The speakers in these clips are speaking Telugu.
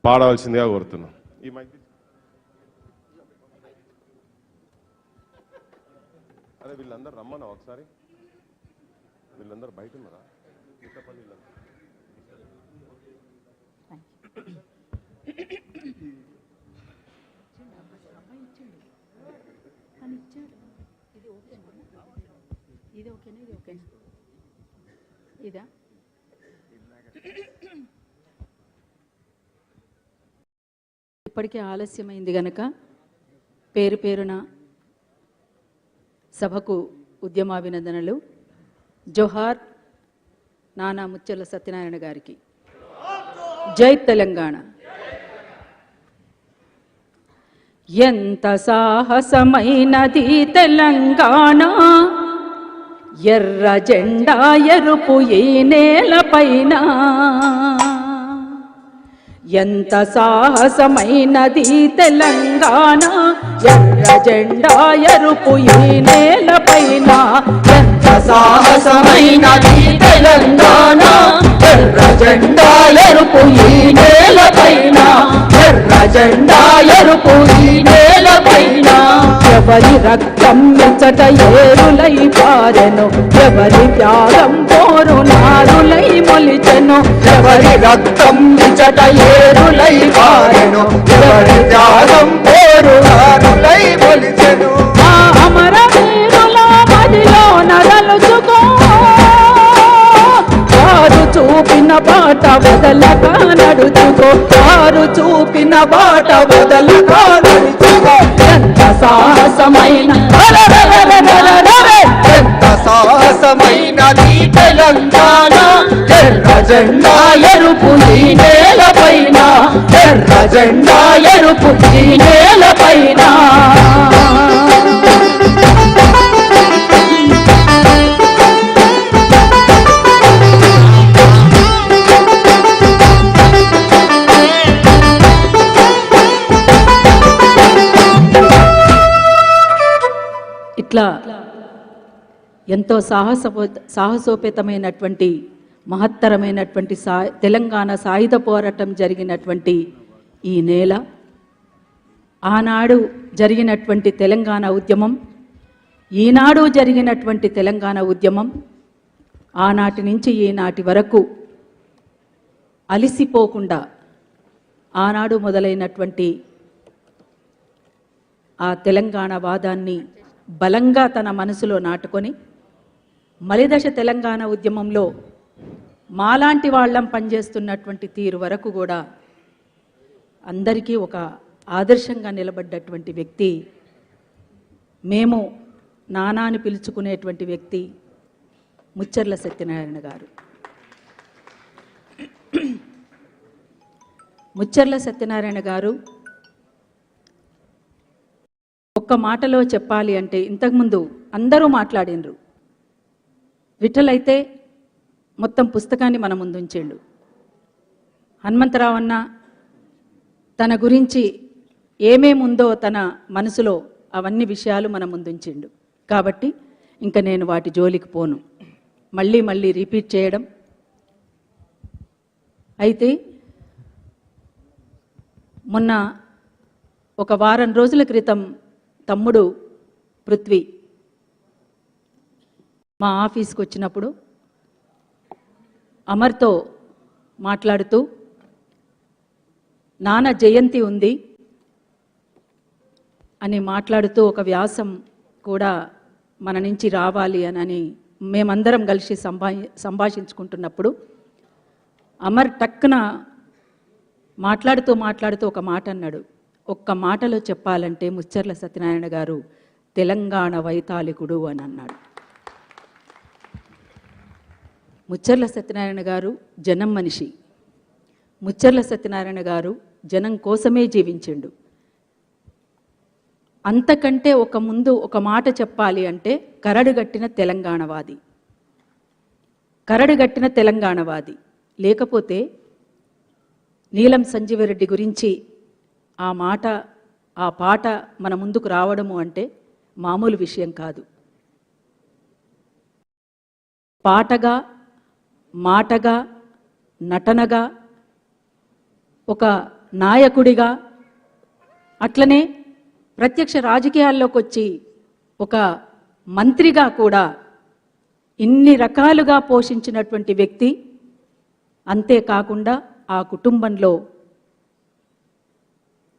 పాడవలసిందిగా కోరుతున్నాం. ఈ మైక్ అరే వీళ్ళందరూ రమ్మన్నా ఒకసారి, వీళ్ళందరూ బయట ఉన్నారా? ఇదా ఇప్పటికే ఆలస్యమైంది గనక పేరు పేరున సభకు ఉద్యమాభినందనలు. జోహార్ నానా ముచ్చర్ల సత్యనారాయణ గారికి. జై తెలంగాణ. ఎంత సాహసమైనది తెలంగాణ, ఎర్ర జెండా ఎరుపు ఈ నేలపైన. ఎంత సాహసమైనది తెలంగాణ, ఎర్ర జెండా ఎరుపు ఈ నేలపైన. ఎంత సాహసమైనది తెలంగాణ, ఎర్ర జెండా ఎరుపు ఈ నేలపైన. ఎర్ర జెండా ఎరుపు ఈ నేలపైన. ఎవరి రక్తం మెచ్చట ఏరులై పారెను, ఎవరి త్యాగం పోరు నారులై మొలిచెను. ఎవరి రక్తం మెచ్చట ఏరులై పారెను, ఎవరి త్యాగం పోరు నారులై మొలిచెను. ఆ అమర వీరుల మదిలో నరలుచుకో, వారు చూపిన బాట వదలక నడుచుకో, వారు చూపిన బాట వదలక నడుచుకో. ఎంత సాహసమైన ఎంత సాహసమైనది తెలంగాణ, ఎర్ర జెండా ఎరుపు ఈ నేలపైన. ఎర్ర జెండా ఎరుపు ఈ నేలపైన. ఇట్లా ఎంతో సాహసోపేతమైనటువంటి మహత్తరమైనటువంటి తెలంగాణ సాయుధ పోరాటం జరిగినటువంటి ఈ నేల, ఆనాడు జరిగినటువంటి తెలంగాణ ఉద్యమం, ఈనాడు జరిగినటువంటి తెలంగాణ ఉద్యమం, ఆనాటి నుంచి ఈనాటి వరకు అలిసిపోకుండా ఆనాడు మొదలైనటువంటి ఆ తెలంగాణ వాదాన్ని బలంగా తన మనసులో నాటుకొని మలిదశ తెలంగాణ ఉద్యమంలో మాలాంటి వాళ్ళం పనిచేస్తున్నటువంటి తీరు వరకు కూడా అందరికీ ఒక ఆదర్శంగా నిలబడ్డటువంటి వ్యక్తి, మేము నానాని పిలుచుకునేటువంటి వ్యక్తి ముచ్చర్ల సత్యనారాయణ గారు. ముచ్చర్ల సత్యనారాయణ గారు ఒక్క మాటలో చెప్పాలి అంటే, ఇంతకుముందు అందరూ మాట్లాడినరు, విఠల్ అయితే మొత్తం పుస్తకాన్ని మన ముందుంచిండు. హనుమంతరావు అన్న తన గురించి ఏమేముందో తన మనసులో అవన్నీ విషయాలు మన ముందుంచిండు. కాబట్టి ఇంకా నేను వాటి జోలికి పోను, మళ్ళీ మళ్ళీ రిపీట్ చేయడం. అయితే మొన్న ఒక వారం రోజుల క్రితం తమ్ముడు పృథ్వీ మా ఆఫీస్కి వచ్చినప్పుడు అమర్తో మాట్లాడుతూ, నాన్న జయంతి ఉంది అని మాట్లాడుతూ ఒక వ్యాసం కూడా మన నుంచి రావాలి అని మేమందరం కలిసి సంభాషించుకుంటున్నప్పుడు అమర్ టక్కున మాట్లాడుతూ ఒక మాట అన్నాడు. ఒక్క మాటలో చెప్పాలంటే ముచ్చర్ల సత్యనారాయణ గారు తెలంగాణ వైతాళికుడు అని అన్నాడు. ముచ్చర్ల సత్యనారాయణ గారు జనం మనిషి. ముచ్చర్ల సత్యనారాయణ గారు జనం కోసమే జీవించిండు. అంతకంటే ఒక మాట చెప్పాలి అంటే కరడుగట్టిన తెలంగాణవాది. కరడుగట్టిన తెలంగాణవాది. లేకపోతే నీలం సంజీవరెడ్డి గురించి ఆ పాట మన ముందుకు రావడము అంటే మామూలు విషయం కాదు. పాటగా, మాటగా, నటనగా ఒక నాయకుడిగా, అట్లనే ప్రత్యక్ష రాజకీయాల్లోకి వచ్చి ఒక మంత్రిగా కూడా ఇన్ని రకాలుగా పోషించినటువంటి వ్యక్తి. అంతేకాకుండా ఆ కుటుంబంలో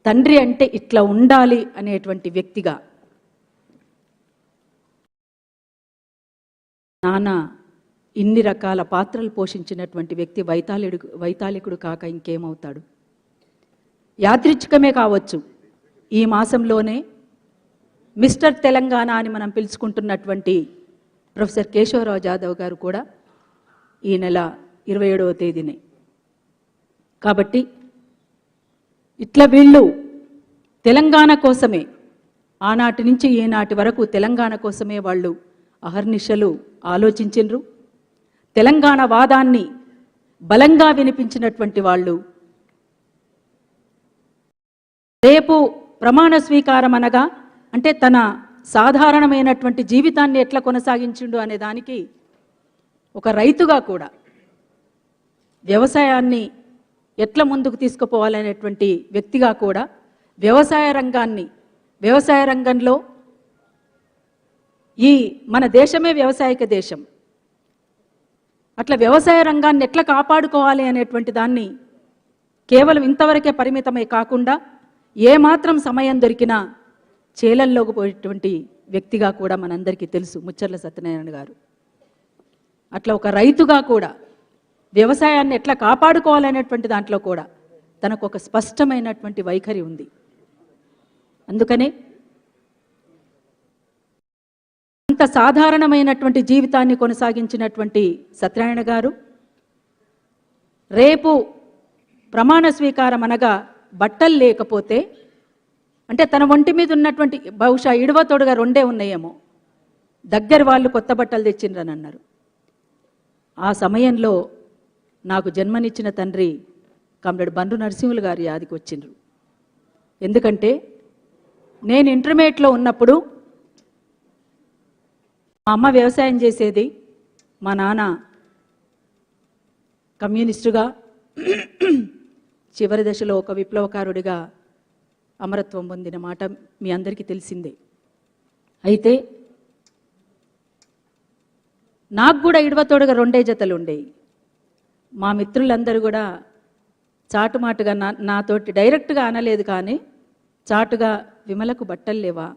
తండ్రి అంటే ఇట్లా ఉండాలి అనేటువంటి వ్యక్తిగా నాన్న ఇన్ని రకాల పాత్రలు పోషించినటువంటి వ్యక్తి వైతాళికుడు కాక ఇంకేమవుతాడు? యాదృచ్ఛికమే కావచ్చు, ఈ మాసంలోనే మిస్టర్ తెలంగాణ అని మనం పిలుచుకుంటున్నటువంటి ప్రొఫెసర్ కేశవరావు జాదవ్ గారు కూడా ఈ నెల 27వ తేదీనే. కాబట్టి ఇట్లా వీళ్ళు తెలంగాణ కోసమే, ఆనాటి నుంచి ఈనాటి వరకు తెలంగాణ కోసమే వాళ్ళు అహర్నిశలు ఆలోచించిండ్రు. తెలంగాణ వాదాన్ని బలంగా వినిపించినటువంటి వాళ్ళు. రేపు ప్రమాణ స్వీకారం అనగా అంటే తన సాధారణమైనటువంటి జీవితాన్ని ఎట్లా కొనసాగించిండు అనే దానికి ఒక రైతుగా కూడా వ్యవసాయాన్ని ఎట్లా ముందుకు తీసుకుపోవాలనేటువంటి వ్యక్తిగా కూడా వ్యవసాయ రంగంలో ఈ మన దేశమే వ్యవసాయక దేశం, అట్లా వ్యవసాయ రంగాన్ని ఎట్లా కాపాడుకోవాలి అనేటువంటి దాన్ని కేవలం ఇంతవరకే పరిమితమై కాకుండా ఏమాత్రం సమయం దొరికినా చేలల్లోకి పోయేటువంటి వ్యక్తిగా కూడా మనందరికీ తెలుసు ముచ్చర్ల సత్యనారాయణ గారు. అట్లా ఒక రైతుగా కూడా వ్యవసాయాన్ని ఎట్లా కాపాడుకోవాలనేటువంటి దాంట్లో కూడా తనకు ఒక స్పష్టమైనటువంటి వైఖరి ఉంది. అందుకనే అంత సాధారణమైనటువంటి జీవితాన్ని కొనసాగించినటువంటి సత్యనారాయణ గారు రేపు ప్రమాణ స్వీకారం అనగా బట్టలు లేకపోతే, అంటే తన ఒంటి మీద ఉన్నటువంటి బహుశా ఇడవ తొడుగా 2 ఉన్నాయేమో, దగ్గర వాళ్ళు కొత్త బట్టలు తెచ్చిండ్రని అన్నారు. ఆ సమయంలో నాకు జన్మనిచ్చిన తండ్రి కామ్రేడ్ బండ్రు నరసింహులు గారి యాదికి వచ్చిండ్రు. ఎందుకంటే నేను ఇంటర్మీడియట్లో ఉన్నప్పుడు మా అమ్మ వ్యవసాయం చేసేది, మా నాన్న కమ్యూనిస్టుగా చివరి దశలో ఒక విప్లవకారుడిగా అమరత్వం పొందిన మాట మీ అందరికీ తెలిసిందే. అయితే నాకు కూడా ఇడవతోడుగా 2 జతలు ఉండేవి. మా మిత్రులందరూ కూడా చాటుమాటుగా నాతోటి డైరెక్ట్గా అనలేదు, కానీ చాటుగా విమలకు బట్టలు లేవా,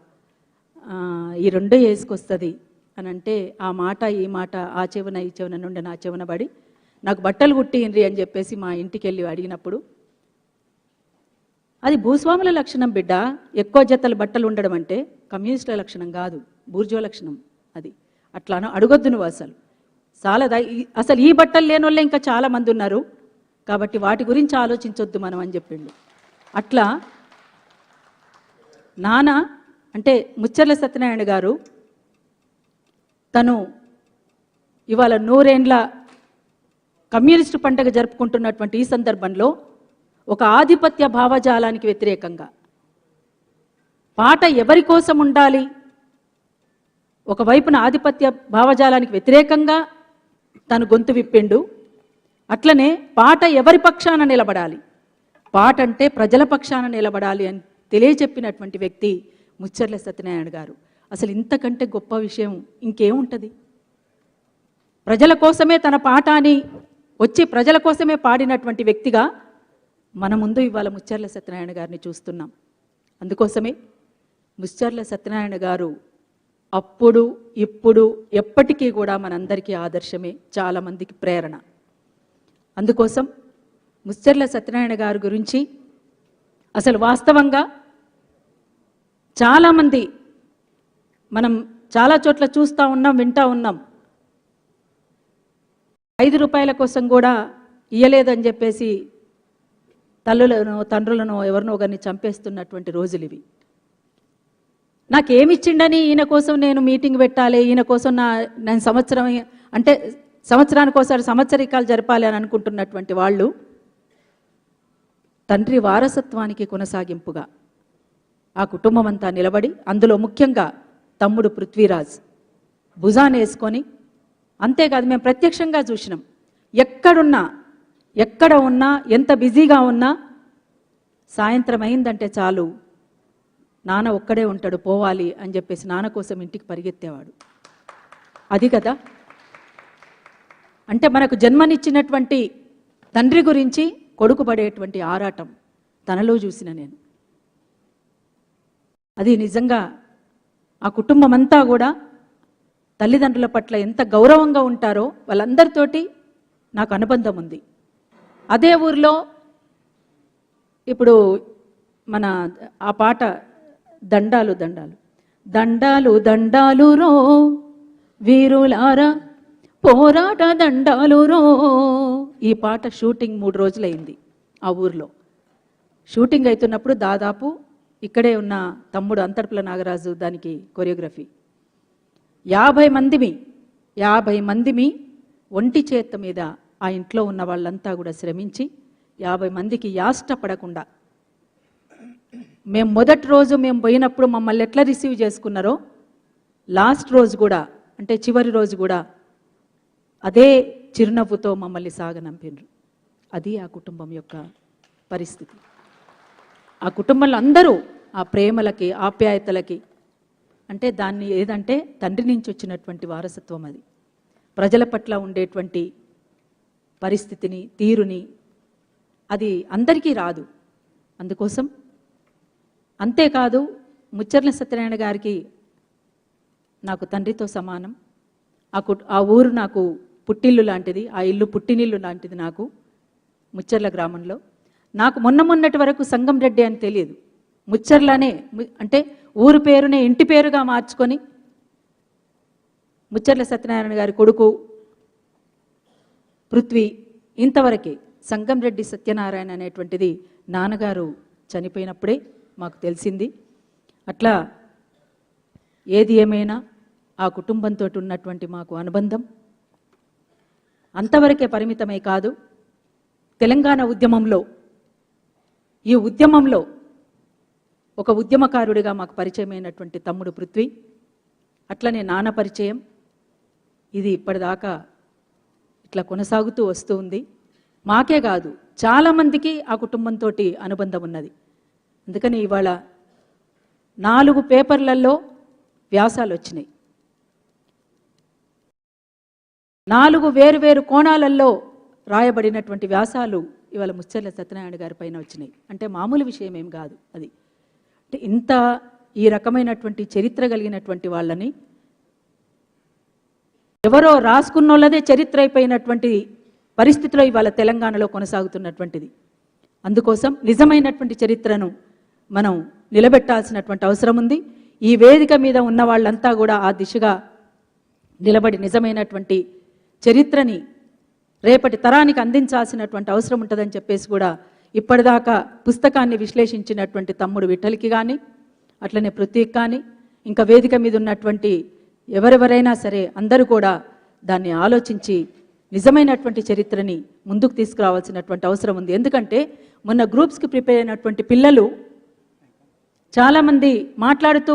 ఈ 2 వేసుకొస్తుంది అని అంటే ఆ మాట ఈ మాట ఆ చెవున ఈ చెవున నుండి నా చెవున పడి నాకు బట్టలు కుట్టిండ్రి అని చెప్పేసి మా ఇంటికి వెళ్ళి అడిగినప్పుడు, అది భూస్వాముల లక్షణం బిడ్డ, ఎక్కువ జతలు బట్టలు ఉండడం అంటే కమ్యూనిస్టుల లక్షణం కాదు, బూర్జువా లక్షణం అది. అట్లానో అడగొద్దు నువ్వు, అసలు ఈ బట్టలు లేని వాళ్ళే ఇంకా చాలా మంది ఉన్నారు, కాబట్టి వాటి గురించి ఆలోచించొద్దు మనం అని చెప్పిండు. అట్లా నాన్న అంటే ముచ్చర్ల సత్యనారాయణ గారు తను ఇవాళ 100 ఏండ్ల కమ్యూనిస్టు పండుగ జరుపుకుంటున్నటువంటి ఈ సందర్భంలో ఒక ఆధిపత్య భావజాలానికి వ్యతిరేకంగా పాట ఎవరి కోసం ఉండాలి, ఒకవైపున ఆధిపత్య భావజాలానికి వ్యతిరేకంగా తను గొంతు విప్పిండు. అట్లనే పాట ఎవరి పక్షాన నిలబడాలి, పాట అంటే ప్రజల పక్షాన నిలబడాలి అని తెలియచెప్పినటువంటి వ్యక్తి ముచ్చర్ల సత్యనారాయణ గారు. అసలు ఇంతకంటే గొప్ప విషయం ఇంకేముంటుంది? ప్రజల కోసమే తన పాఠాన్ని వచ్చి ప్రజల కోసమే పాడినటువంటి వ్యక్తిగా మన ముందు ఇవాళ ముచ్చర్ల సత్యనారాయణ గారిని చూస్తున్నాం. అందుకోసమే ముచ్చర్ల సత్యనారాయణ గారు అప్పుడు ఇప్పుడు ఎప్పటికీ కూడా మనందరికీ ఆదర్శమే, చాలామందికి ప్రేరణ. అందుకోసం ముచ్చర్ల సత్యనారాయణ గారి గురించి అసలు వాస్తవంగా చాలామంది మనం చాలా చోట్ల చూస్తూ ఉన్నాం, వింటూ ఉన్నాం. 5 రూపాయల కోసం కూడా ఇయ్యలేదని చెప్పేసి తల్లులను తండ్రులను ఎవరినో ఒకరిని చంపేస్తున్నటువంటి రోజులు ఇవి. నాకేమిచ్చిండని ఈయన కోసం నేను మీటింగ్ పెట్టాలి, ఈయన కోసం నేను సంవత్సరానికి ఒకసారి సంవత్సరికాలు జరపాలి అని అనుకుంటున్నటువంటి వాళ్ళు తండ్రి వారసత్వానికి కొనసాగింపుగా ఆ కుటుంబం అంతా నిలబడి, అందులో ముఖ్యంగా తమ్ముడు పృథ్వీరాజ్ భుజానేసుకొని, అంతేకాదు మేము ప్రత్యక్షంగా చూసినాం, ఎక్కడ ఉన్నా ఎంత బిజీగా ఉన్నా సాయంత్రం అయిందంటే చాలు నాన్న ఒక్కడే ఉంటాడు, పోవాలి అని చెప్పేసి నాన్న కోసం ఇంటికి పరిగెత్తేవాడు. అది కదా అంటే మనకు జన్మనిచ్చినటువంటి తండ్రి గురించి కొడుకు పడేటువంటి ఆరాటం తనలో చూసిన నేను. అది నిజంగా ఆ కుటుంబం అంతా కూడా తల్లిదండ్రుల పట్ల ఎంత గౌరవంగా ఉంటారో వాళ్ళందరితోటి నాకు అనుబంధం ఉంది. అదే ఊరిలో ఇప్పుడు మన ఆ పాట దండాలు దండాలు దండాలు దండాలు రో వీరులారా పోరాట దండాలు రో, ఈ పాట షూటింగ్ 3 రోజులైంది ఆ ఊరిలో. షూటింగ్ అవుతున్నప్పుడు దాదాపు ఇక్కడే ఉన్న తమ్ముడు అంతర్పుల నాగరాజు దానికి కొరియోగ్రఫీ. 50 మందిమి ఒంటి చేత మీద ఆ ఇంట్లో ఉన్న వాళ్ళంతా కూడా శ్రమించి 50 మందికి యాష్ట పడకుండా మేము మొదటి రోజు మేము పోయినప్పుడు మమ్మల్ని ఎట్లా రిసీవ్ చేసుకున్నారో లాస్ట్ రోజు కూడా అంటే చివరి రోజు కూడా అదే చిరునవ్వుతో మమ్మల్ని సాగనంపినరు. అది ఆ కుటుంబం యొక్క పరిస్థితి. ఆ కుటుంబంలో అందరూ ఆ ప్రేమలకి ఆప్యాయతలకి అంటే దాన్ని ఏదంటే తండ్రి నుంచి వచ్చినటువంటి వారసత్వం. అది ప్రజల పట్ల ఉండేటువంటి పరిస్థితిని తీరుని అది అందరికీ రాదు. అందుకోసం అంతేకాదు ముచ్చర్ల సత్యనారాయణ గారికి నాకు తండ్రితో సమానం. ఆ ఊరు నాకు పుట్టిల్లు లాంటిది, ఆ ఇల్లు పుట్టినిల్లు లాంటిది నాకు ముచ్చర్ల గ్రామంలో. నాకు మొన్నటి వరకు సంగం రెడ్డి అని తెలియదు. ముచ్చర్లనే అంటే ఊరు పేరునే ఇంటి పేరుగా మార్చుకొని ముచ్చర్ల సత్యనారాయణ గారి కొడుకు పృథ్వీ ఇంతవరకే సంగం రెడ్డి సత్యనారాయణ అనేటువంటిది నాన్నగారు చనిపోయినప్పుడే మాకు తెలిసింది. అట్లా ఏది ఏమైనా ఆ కుటుంబంతో ఉన్నటువంటి మాకు అనుబంధం అంతవరకే పరిమితమే కాదు. తెలంగాణ ఉద్యమంలో ఈ ఉద్యమంలో ఒక ఉద్యమకారుడిగా మాకు పరిచయమైనటువంటి తమ్ముడు పృథ్వీ, అట్లనే నాన్న పరిచయం, ఇది ఇప్పటిదాకా ఇట్లా కొనసాగుతూ వస్తూ ఉంది. మాకే కాదు చాలామందికి ఆ కుటుంబంతో అనుబంధం ఉన్నది. అందుకని ఇవాళ 4 పేపర్లలో వ్యాసాలు వచ్చినాయి. 4 వేరు కోణాలలో రాయబడినటువంటి వ్యాసాలు ఇవాళ ముచ్చర్ల సత్యనారాయణ గారి పైన వచ్చినాయి. అంటే మామూలు విషయం ఏం కాదు. అది అంటే ఇంత ఈ రకమైనటువంటి చరిత్ర కలిగినటువంటి వాళ్ళని ఎవరో రాసుకున్నోళ్ళదే చరిత్ర అయిపోయినటువంటి పరిస్థితిలో ఇవాళ తెలంగాణలో కొనసాగుతున్నటువంటిది. అందుకోసం నిజమైనటువంటి చరిత్రను మనం నిలబెట్టాల్సినటువంటి అవసరం ఉంది. ఈ వేదిక మీద ఉన్న వాళ్ళంతా కూడా ఆ దిశగా నిలబడి నిజమైనటువంటి చరిత్రని రేపటి తరానికి అందించాల్సినటువంటి అవసరం ఉంటుందని చెప్పేసి కూడా ఇప్పటిదాకా పుస్తకాన్ని విశ్లేషించినటువంటి తమ్ముడు విఠల్కి కానీ అట్లనే పృథ్వీకి కానీ ఇంకా వేదిక మీద ఉన్నటువంటి ఎవరెవరైనా సరే అందరూ కూడా దాన్ని ఆలోచించి నిజమైనటువంటి చరిత్రని ముందుకు తీసుకురావాల్సినటువంటి అవసరం ఉంది. ఎందుకంటే మొన్న గ్రూప్స్కి ప్రిపేర్ అయినటువంటి పిల్లలు చాలామంది మాట్లాడుతూ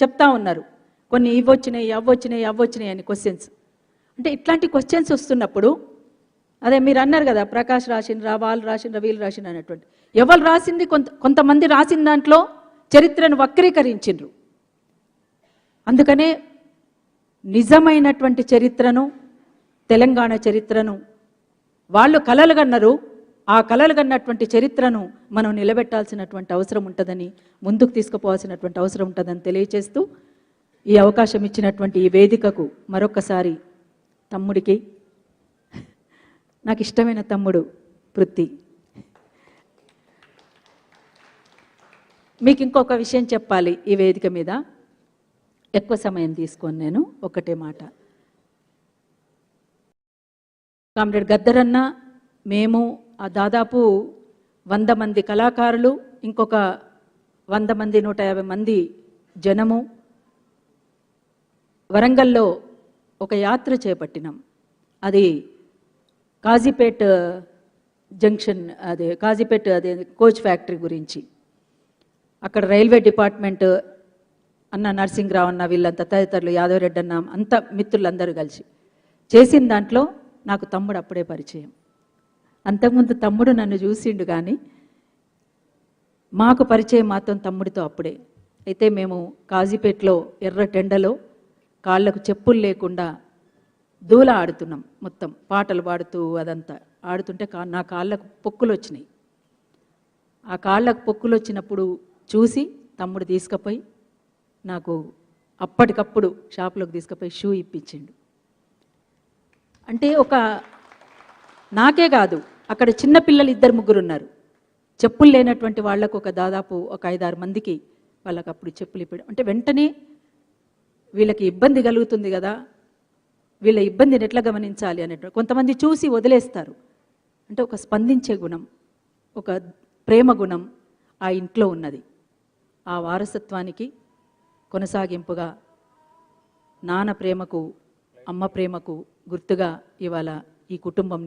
చెప్తా ఉన్నారు, కొన్ని ఇవ్వొచ్చినాయి అని క్వశ్చన్స్. అంటే ఇట్లాంటి క్వశ్చన్స్ వస్తున్నప్పుడు అదే మీరు అన్నారు కదా, ప్రకాష్ రాసిండ్రా, వాళ్ళు రాసిండ్రా, వీళ్ళు రాసిండ్రా అనేటువంటి ఎవరు రాసింది కొంతమంది రాసిన దాంట్లో చరిత్రను వక్రీకరించిండ్రు. అందుకనే నిజమైనటువంటి చరిత్రను, తెలంగాణ చరిత్రను వాళ్ళు కలలు కన్నారు. ఆ కలలు కన్నటువంటి చరిత్రను మనం నిలబెట్టాల్సినటువంటి అవసరం ఉంటుందని, ముందుకు తీసుకుపోవాల్సినటువంటి అవసరం ఉంటుందని తెలియచేస్తూ ఈ అవకాశం ఇచ్చినటువంటి ఈ వేదికకు మరొకసారి తమ్ముడికి, నాకు ఇష్టమైన తమ్ముడు పృథ్వీ, మీకు ఇంకొక విషయం చెప్పాలి. ఈ వేదిక మీద ఎక్కువ సమయం తీసుకొని నేను ఒకటే మాట, కామ్రేడ్ గద్దరన్న, మేము ఆ దాదాపు 100 మంది కళాకారులు, ఇంకొక 100 మంది 150 మంది జనము వరంగల్లో ఒక యాత్ర చేపట్టినాం. అది Kazipet junction, Kazipet coach factory గురించి. అక్కడ రైల్వే డిపార్ట్మెంట్ అన్న నరసింహరావు అన్న వీళ్ళంతా తదితరులు, యాదవ్ రెడ్డి అన్న అంత మిత్రులందరూ కలిసి చేసిన దాంట్లో నాకు తమ్ముడు అప్పుడే పరిచయం. అంతకుముందు తమ్ముడు నన్ను చూసిండు కానీ మాకు పరిచయం మాత్రం తమ్ముడితో అప్పుడే. అయితే మేము కాజీపేటలో ఎర్ర టెండలో కాళ్ళకు చెప్పులు లేకుండా దూల ఆడుతున్నాం, మొత్తం పాటలు పాడుతూ అదంతా ఆడుతుంటే నా కాళ్ళకు పొక్కులు వచ్చినాయి. ఆ కాళ్ళకు పొక్కులు వచ్చినప్పుడు చూసి తమ్ముడు తీసుకుపోయి నాకు అప్పటికప్పుడు షాప్లోకి తీసుకుపోయి షూ ఇప్పించిండు. అంటే నాకే కాదు, అక్కడ చిన్నపిల్లలు 2-3 ఉన్నారు, చెప్పులు లేనటువంటి వాళ్ళకు దాదాపు 5-6 మందికి వాళ్ళకి అప్పుడు చెప్పులు ఇప్పడం అంటే వెంటనే వీళ్ళకి ఇబ్బంది కలుగుతుంది కదా, వీళ్ళ ఇబ్బందిని ఎట్లా గమనించాలి అనేటువంటి కొంతమంది చూసి వదిలేస్తారు. అంటే స్పందించే గుణం, ప్రేమ గుణం ఆ ఇంట్లో ఉన్నది. ఆ వారసత్వానికి కొనసాగింపుగా నాన్న ప్రేమకు, అమ్మ ప్రేమకు గుర్తుగా ఇవాళ ఈ కుటుంబం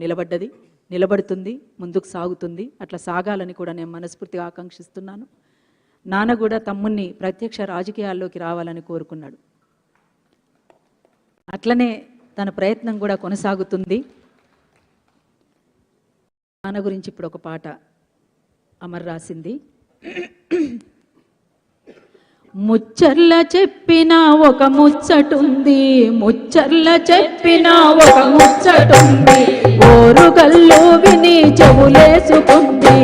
నిలబడుతుంది, ముందుకు సాగుతుంది. అట్లా సాగాలని కూడా నేను మనస్ఫూర్తిగా ఆకాంక్షిస్తున్నాను. నాన్న కూడా తమ్ముణ్ణి ప్రత్యక్ష రాజకీయాల్లోకి రావాలని కోరుకున్నాడు. అట్లనే తన ప్రయత్నం కూడా కొనసాగుతుంది. నాన్న గురించి ఇప్పుడు ఒక పాట అమర్ రాసింది. ముచ్చర్ల చెప్పిన ఒక ముచ్చటుంది, ముచ్చర్ల చెప్పిన ఒక ముచ్చటుంది, ఓరుగల్లు విని చెవులేసుకుంది,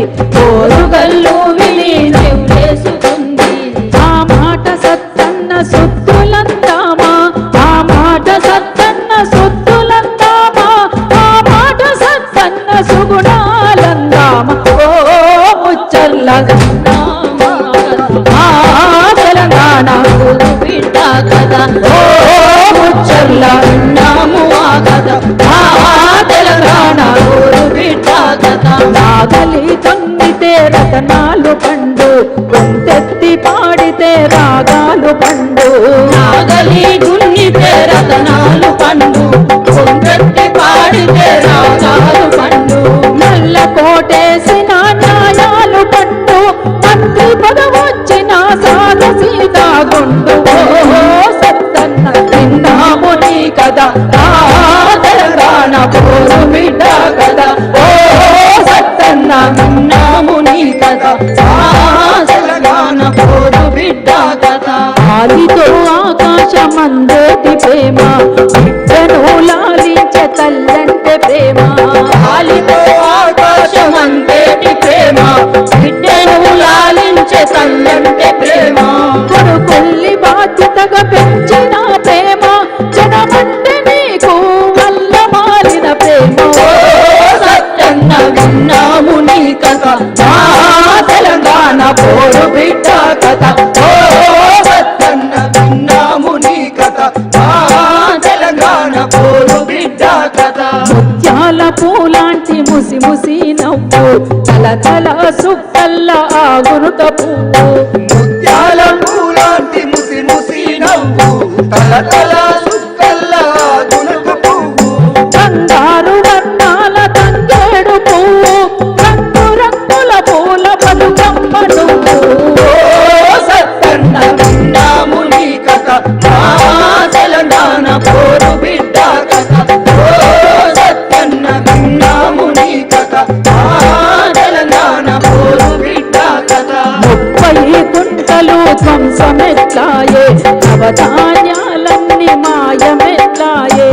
ఓరుగల్లు విని చెవులేసుకుంది. ఆ మాట సత్తన్న సుత్తులందామా, ఆ మాట సత్తన్న సుత్తులందామా, ఆ మాట సత్తన్న సుగుణాలందామా. ఓ ముచ్చర్ల తెలంగాణ బిడ్డ కదా, ఓ ముచ్చర్ల విన్నాము ఆ కదా, తెలంగాణ బిడ్డ కదా. నాగలి తొంగితే రతనాలు పండు, గొంతెత్తి పాడితే రాగాలు పండు, నాగలి గుంగితే రతనాలు పండు, గొంతెత్తి పాడితే రాగాలు పండు. నల్ల కోటేసిన న్యాయాలు పండు, మంత్రి పదవొచ్చిన సాగ సీతా గుండు. ఓ సత్తన్న విన్నాము నీ కదా, తెలంగాణ పోరు బిడ్డ కదా, ఓ సత్తన్న విన్నాము నీ కదా, తెలంగాణ పోరు బిడ్డ కదా. ఆలితో ఆకాశమందేటి ప్రేమ, బిడ్డను లాలించే తల్లంటే ప్రేమ, ఆలితో ఆకాశమందేటి ప్రేమ, బిడ్డను లాలించే తల్లంటే ప్రేమ. కొడుకుల్ని బాధ్యతగా పెంచిన ప్రేమ, జనమంటే నీకు వల్ల మారిన ప్రేమ. ఓ సత్తన్న విన్నాము నీ కదా, తెలంగాణ పోరు బిడ్డ కదా, ఓ సత్తన్న విన్నాము నీ కదా, తెలంగాణ పోరు బిడ్డ కదా. ముత్యాల పూలాంటి ముసి ముసి నవ్వు, తల సుక్కల్ల ఆగురుక పువ్వు, ముత్యాల పూలాంటి ముసి ముసి నవ్వు, తల సుక్కల్ల ఆగురుక పువ్వు. బంగారు వర్ణాల తంగేడు పువ్వు, రంగు రంగుల పూల బతుకమ్మ నువ్వు. ఓ సత్తన్న విన్నాము నీ కదా, తెలంగాణ పోరు బిడ్డ కదా, ఓ సత్తన్న విన్నాము నీ కదా, తెలంగాణ పోరు బిడ్డ కదా. 30 కుంటలు ధ్వంసమెట్లాయే, నవధాన్యాలన్నీ మాయమెట్లాయే,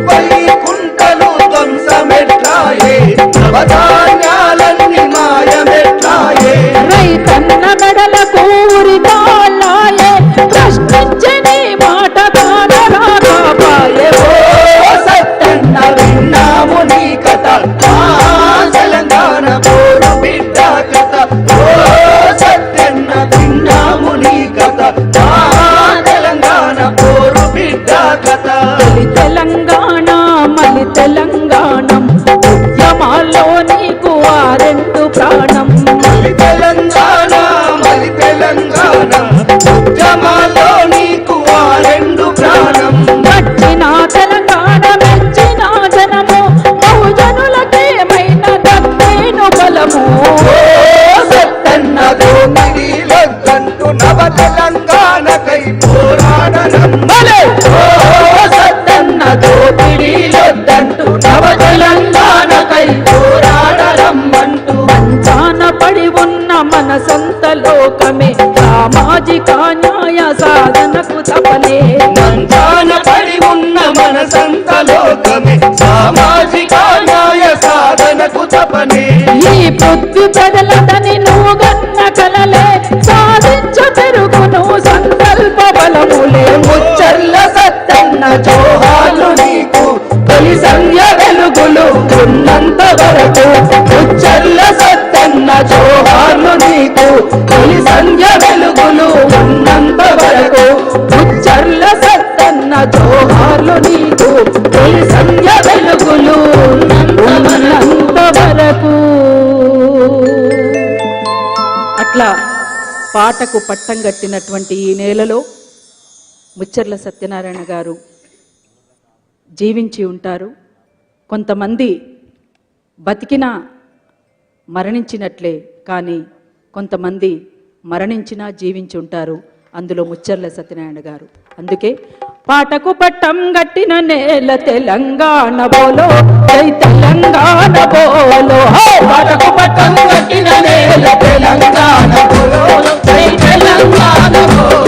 30 కుంటలు ధ్వంసమెట్లాయే, నవధాన్యాలన్నీ మాయమెట్లాయే. రైతన్న మెడల కూరి కాళ్ళాయే, ప్రశ్నించే నీ మాట కానరాకాపాయే. ఓ సత్తన్న విన్నాము నీ కదా, తెలంగాణ పోరు బిడ్డ కదా, ఓ సత్తన్న విన్నాము నీ కదా, తెలంగాణ పోరు బిడ్డ కదా. తెలంగాణ మలి తెలంగాణం, ఉద్యమాల్లో నీకు వారెంటు ప్రాణం. తెలంగాణ మలి తెలంగాణ, ఉద్యమాల్లో నీకు వారెంటు ప్రాణం. నచ్చిన తెలంగాణ మెచ్చిన జనము, బహుజనులకేమైనా దక్కేను బలము. సత్తన్న దోపిడీలొద్దంటూ నవ తెలంగాణకై పోరాడనం. సత్తన్న దోపిడీలొద్దంటూ నవ తెలంగాణకై పోరాడరం అంటూ మంచాన పడి ఉన్న మనసంత లోకమే సామాజిక న్యాయ సాధనకు తపనే మంచాన పడి ఉన్న మనసంత లోకమే సామాజిక న్యాయ సాధనకు తపనే ఈ పృథ్వీ ప్రజలదని నువ్వు గన్న కలలే సాధించ పెరుగును సంకల్ప బలములే ముచ్చర్ల సత్తన్న జోహార్లు నీకు తొలి సంధ్య వెలుగులు ఉన్నంత వరకు ముచ్చర్ల సత్తన్న జోహార్లు నీకు తొలి సంధ్య వెలుగులు ఉన్నంత వరకు ముచ్చర్ల సత్తన్న జోహార్లు నీకు తొలి సంధ్య వెలుగులు ఉన్నంత వరకు. అట్లా పాటకు పట్టం కట్టినటువంటి ఈ నేలలో ముచ్చర్ల సత్యనారాయణ గారు జీవించి ఉంటారు. కొంతమంది బతికినా మరణించినట్లే, కానీ కొంతమంది మరణించినా జీవించి ఉంటారు. అందులో ముచ్చర్ల సత్యనారాయణ గారు. అందుకే పాటకు పట్టం గట్టిన నేల తెలంగాణ బోలో, జై తెలంగాణ బోలో. పాటకు పట్టం కట్టిన నేల తెలంగాణ బోలో, జై తెలంగాణ బోలో.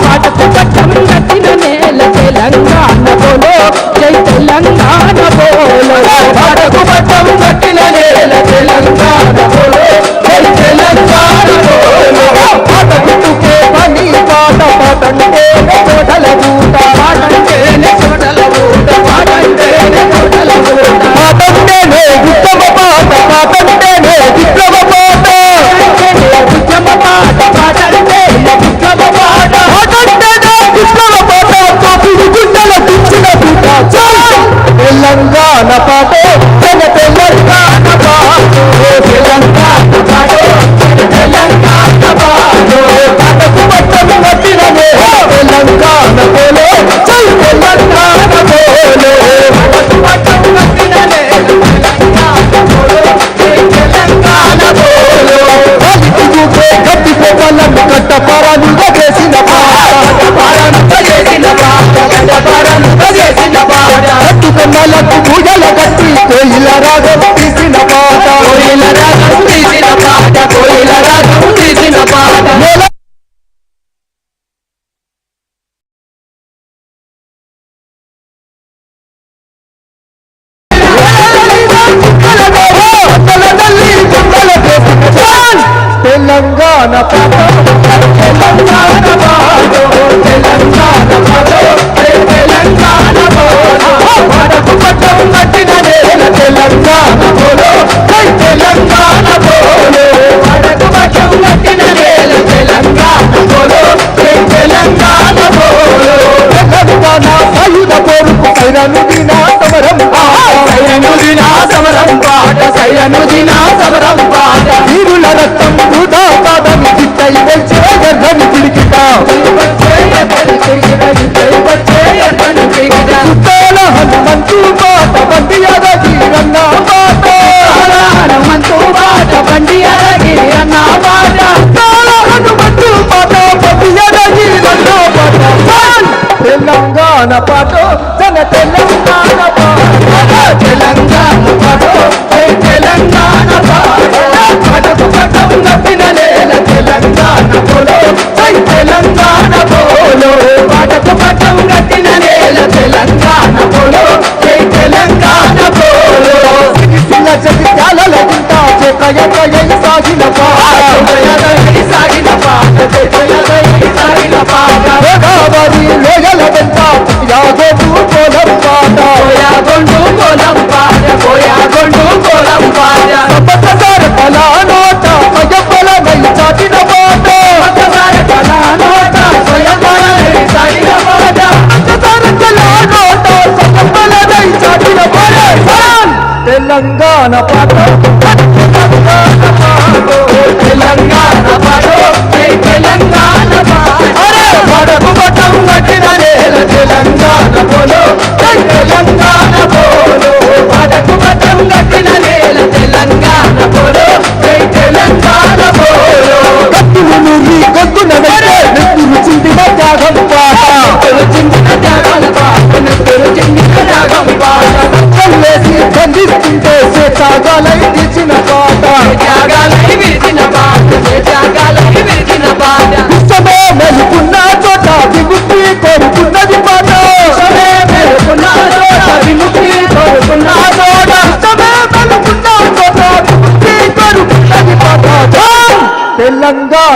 పాటకు పట్టం గట్టిన నేల తెలంగాణ బోలో, జై తెలంగాణ బోలో. పాటకు పట్టం కట్టిన నేల తెలంగాణ బోలో, జై తెలంగాణ బోలో. పాట గుట్టుకే పని పాట పాటంటేనే తోటల ఊట, పాటంటేనే తోటల ఊట, పాటంటేనే తోటల ఊట. పాటంటేనే ఉత్తమ పాట, పాటంటేనే విప్లవ పాట, ఉత్తమ పాట, పాటంటేనే విప్లవ పాట, పాటంటేనే విప్లవ పాట. తోపిడి గుండెల దించిన పూట తెలంగాణ పాట, జన తెలంగాణ పాట, తెలంగాణ పాట, తెలంగాణ పాట. పాటకు పట్టం కట్టిన నేల తెలంగాణ బోలో, జై తెలంగాణ బోలో. పాటకు పట్టం కట్టిన నేల తెలంగాణ బోలో, జై తెలంగాణ బోలో. కలిపిగుకే కట్టిపోవాలను కట్టపరాలుగా చేసిన పాట, కట్టపరాలుగా చేసిన పాట, కట్టపరాలుగా చేసిన పాట. కట్టుకొమ్మలకు పూజల కట్టి కోయిల రాగం తీసిన పాట, కోయిల రాగం తీసిన పాట, కోయిల రాగం తీసిన పాట. తెలంగాణ పాట, తెలంగాణ పాట, తెలంగాణ పాట, తెలంగాణ పాట. పాటకు పట్టం కట్టిన నేల తెలంగాణ బోలో, జై తెలంగాణ బోలో. పాటకు పట్టం కట్టిన నేల తెలంగాణ బోలో, జై తెలంగాణ బోలో. తెలంగాణ సాయుధ పోరుకు సైరనుదిన సమరం పాట, సైరనుదిన సమరం పాట, సైరనుదిన సమరం పాట. వీరుల రక్తం వృధా కాదని చిట్టై వచ్చే గర్భని పిడికిట, ఉత్తాల హనుమంతు పాట, బండి అరగిరన్న పాట, హనుమంతు పాట, బండి అరగిరన్న పాట, ఉత్తాల హనుమంతు పాట, బండి అరగిరన్న పాట. తెలంగాణ పాట, జన తెలంగాణ పాట, తెలంగాణ పాట, జై తెలంగాణ పాట. పాటకు పట్టం కట్టిన నేల తెలంగాణ బోలో, జై తెలంగాణ బోలో. పాటకు పట్టం కట్టిన నేల తెలంగాణ బోలో, జై తెలంగాణ బోలో. సిరిసిల్ల జగిత్యాల గుంట జయజయ సాగిన పాట, జయజయ సాగిన పాట, జయజయ సాగిన పాట. గోదావరి లోయల వెంట యాగోడు కోలం పాట, యాగొండు కోలం పాట, యాగొండు కోలం పాట. పక్కసార కళా నోట స్వయంబలమై చాటిన పాట, పక్కసార కళా నోట స్వయంబలమై చాటిన పాట, పక్కసార కళా నోట స్వయంబలమై చాటిన పాట. తెలంగాణ పాట, తెలంగాణ పాట, తెలంగాణ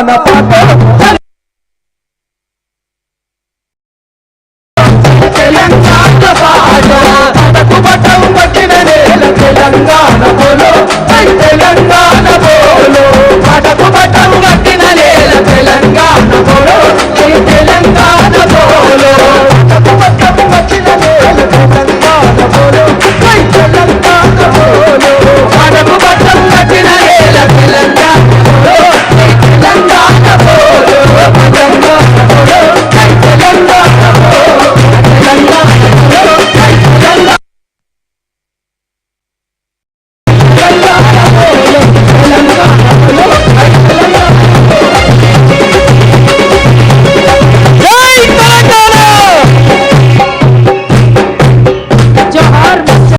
మన పాట